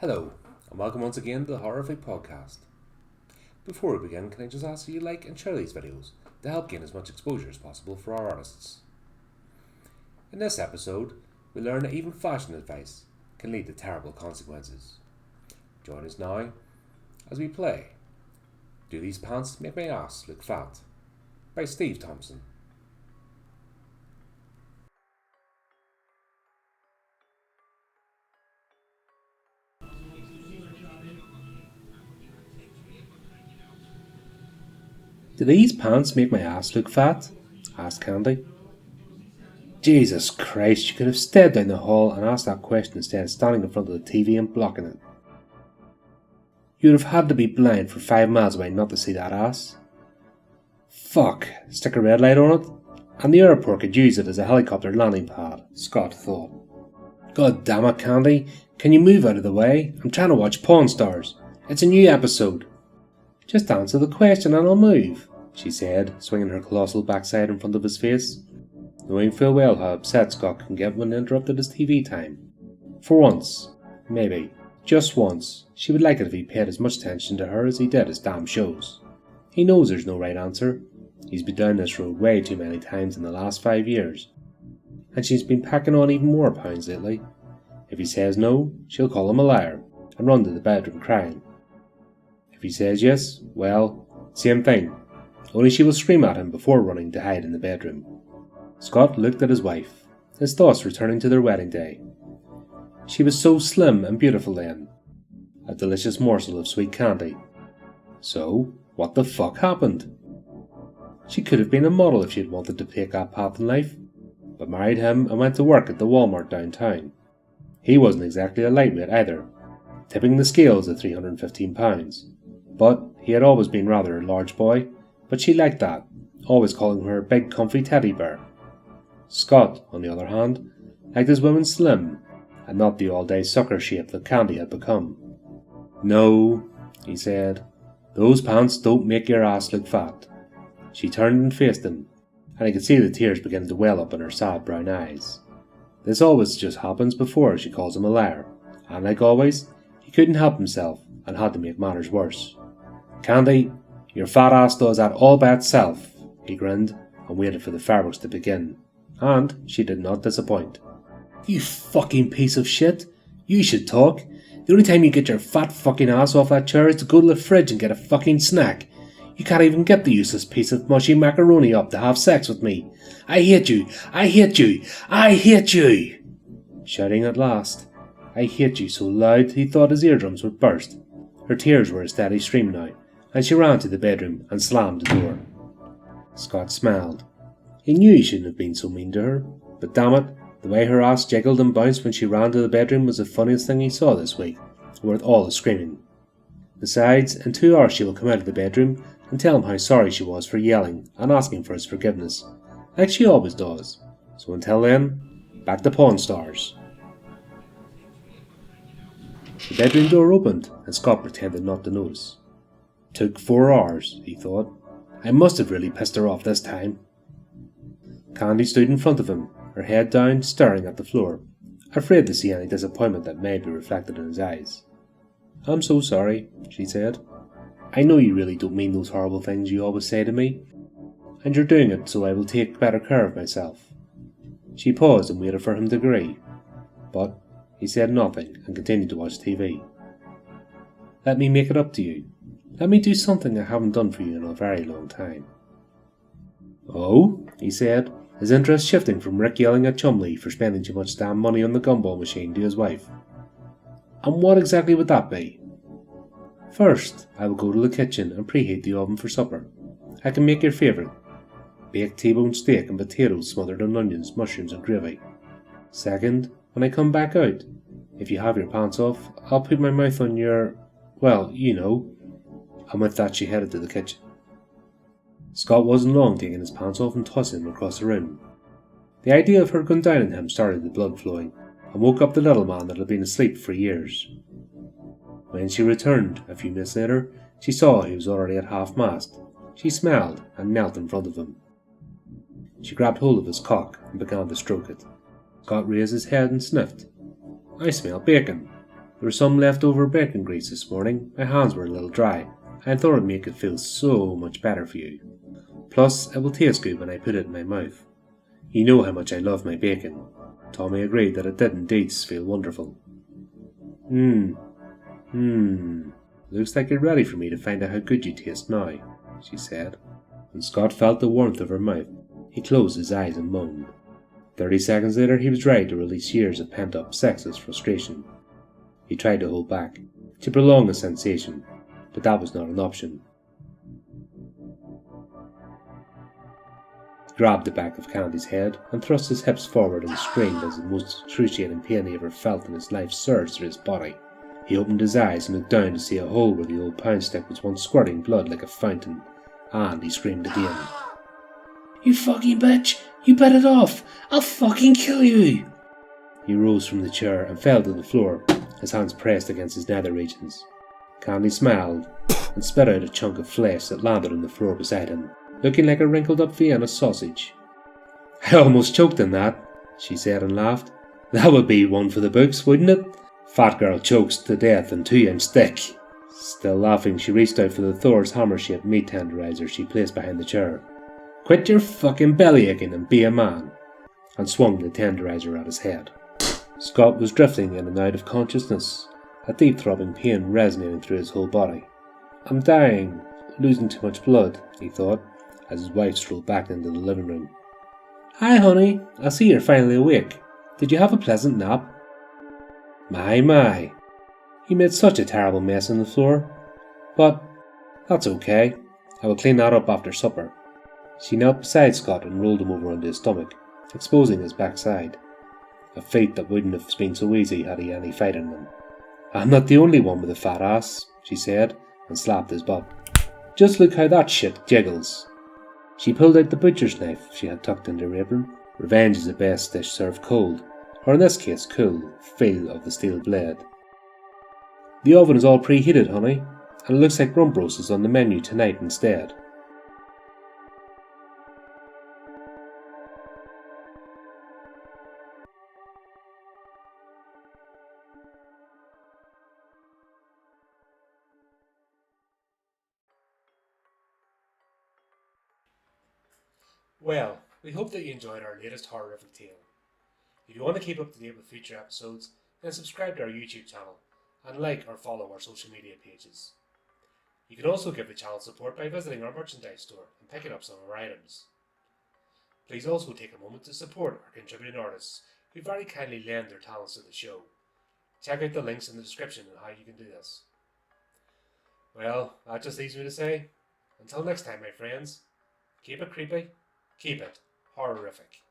Hello, and welcome once again to the HORRORific Podcast. Before we begin, can I just ask that you like and share these videos to help gain as much exposure as possible for our artists. In this episode, we learn that even fashion advice can lead to terrible consequences. Join us now as we play Do These Pants Make My Ass Look Fat? By Steve Thompson. Do these pants make my ass look fat? Asked Candy. Jesus Christ, you could have stayed down the hall and asked that question instead of standing in front of the TV and blocking it. You'd have had to be blind for 5 miles away not to see that ass. Fuck, stick a red light on it? And the airport could use it as a helicopter landing pad, Scott thought. God damn it, Candy, can you move out of the way? I'm trying to watch Pawn Stars. It's a new episode. Just answer the question and I'll move, she said, swinging her colossal backside in front of his face, knowing full well how upset Scott can get when interrupted his TV time. For once, maybe, just once, she would like it if he paid as much attention to her as he did his damn shows. He knows there's no right answer. He's been down this road way too many times in the last 5 years, and she's been packing on even more pounds lately. If he says no, she'll call him a liar and run to the bedroom crying. If he says yes, well, same thing, only she will scream at him before running to hide in the bedroom. Scott looked at his wife, his thoughts returning to their wedding day. She was so slim and beautiful then, a delicious morsel of sweet candy. So, what the fuck happened? She could have been a model if she had wanted to take that path in life, but married him and went to work at the Walmart downtown. He wasn't exactly a lightweight either, tipping the scales at £315. But he had always been rather a large boy, but she liked that, always calling her big comfy teddy bear. Scott, on the other hand, liked his women slim, and not the all-day sucker shape that Candy had become. No, he said, those pants don't make your ass look fat. She turned and faced him, and he could see the tears beginning to well up in her sad brown eyes. This always just happens before she calls him a liar, and like always, he couldn't help himself and had to make matters worse. Candy, your fat ass does that all by itself, he grinned and waited for the fireworks to begin, and she did not disappoint. You fucking piece of shit, you should talk. The only time you get your fat fucking ass off that chair is to go to the fridge and get a fucking snack. You can't even get the useless piece of mushy macaroni up to have sex with me. I hate you, I hate you, I hate you! Shouting at last, I hate you so loud he thought his eardrums would burst. Her tears were a steady stream now, and she ran to the bedroom and slammed the door. Scott smiled. He knew he shouldn't have been so mean to her, but damn it, the way her ass jiggled and bounced when she ran to the bedroom was the funniest thing he saw this week, worth all the screaming. Besides, in 2 hours she will come out of the bedroom and tell him how sorry she was for yelling and asking for his forgiveness, like she always does. So until then, back to Pawn Stars. The bedroom door opened, and Scott pretended not to notice. Took 4 hours, he thought. I must have really pissed her off this time. Candy stood in front of him, her head down, staring at the floor, afraid to see any disappointment that may be reflected in his eyes. I'm so sorry, she said. I know you really don't mean those horrible things you always say to me, and you're doing it so I will take better care of myself. She paused and waited for him to agree, but he said nothing and continued to watch TV. Let me make it up to you. Let me do something I haven't done for you in a very long time. Oh, he said, his interest shifting from Rick yelling at Chumley for spending too much damn money on the gumball machine to his wife. And what exactly would that be? First, I will go to the kitchen and preheat the oven for supper. I can make your favourite. Baked T-bone steak and potatoes smothered in onions, mushrooms and gravy. Second, when I come back out, if you have your pants off, I'll put my mouth on your, well, you know. And with that she headed to the kitchen. Scott wasn't long taking his pants off and tossing them across the room. The idea of her going down on him started the blood flowing, and woke up the little man that had been asleep for years. When she returned, a few minutes later, she saw he was already at half-mast. She smiled and knelt in front of him. She grabbed hold of his cock and began to stroke it. Scott raised his head and sniffed. I smell bacon. There was some leftover bacon grease this morning. My hands were a little dry. I thought it'd make it feel so much better for you. Plus, it will taste good when I put it in my mouth. You know how much I love my bacon. Tommy agreed that it did indeed feel wonderful. Looks like you're ready for me to find out how good you taste now, she said. When Scott felt the warmth of her mouth, he closed his eyes and moaned. 30 seconds later, he was ready to release years of pent-up sexless frustration. He tried to hold back, to prolong the sensation, but that was not an option. He grabbed the back of Candy's head and thrust his hips forward and screamed as the most excruciating pain he ever felt in his life surged through his body. He opened his eyes and looked down to see a hole where the old pound stick was once squirting blood like a fountain, and he screamed again. "You fucking bitch! You bet it off! I'll fucking kill you!" He rose from the chair and fell to the floor, his hands pressed against his nether regions. Candy smiled and spit out a chunk of flesh that landed on the floor beside him, looking like a wrinkled up Vienna sausage. "I almost choked on that," she said and laughed. "That would be one for the books, wouldn't it? Fat girl chokes to death in 2-inch thick." Still laughing, she reached out for the Thor's hammer-shaped meat tenderizer she placed behind the chair. "Quit your fucking belly aching and be a man," and swung the tenderizer at his head. Scott was drifting in and out of consciousness, a deep throbbing pain resonating through his whole body. "I'm dying, losing too much blood," he thought, as his wife strolled back into the living room. "Hi, honey. I see you're finally awake. Did you have a pleasant nap?" My. He made such a terrible mess on the floor. But that's okay. I will clean that up after supper. She knelt beside Scott and rolled him over onto his stomach, exposing his backside. A feat that wouldn't have been so easy had he any fight in him. "I'm not the only one with a fat ass," she said, and slapped his butt. "Just look how that shit jiggles." She pulled out the butcher's knife she had tucked into her apron. Revenge is the best dish served cold, or in this case cool, feel of the steel blade. "The oven is all preheated, honey, and it looks like rump roast is on the menu tonight instead." Well, we hope that you enjoyed our latest horrific tale. If you want to keep up to date with future episodes, then subscribe to our YouTube channel and like or follow our social media pages. You can also give the channel support by visiting our merchandise store and picking up some of our items. Please also take a moment to support our contributing artists who very kindly lend their talents to the show. Check out the links in the description on how you can do this. Well, that just leaves me to say, until next time, my friends, keep it creepy, keep it horrific.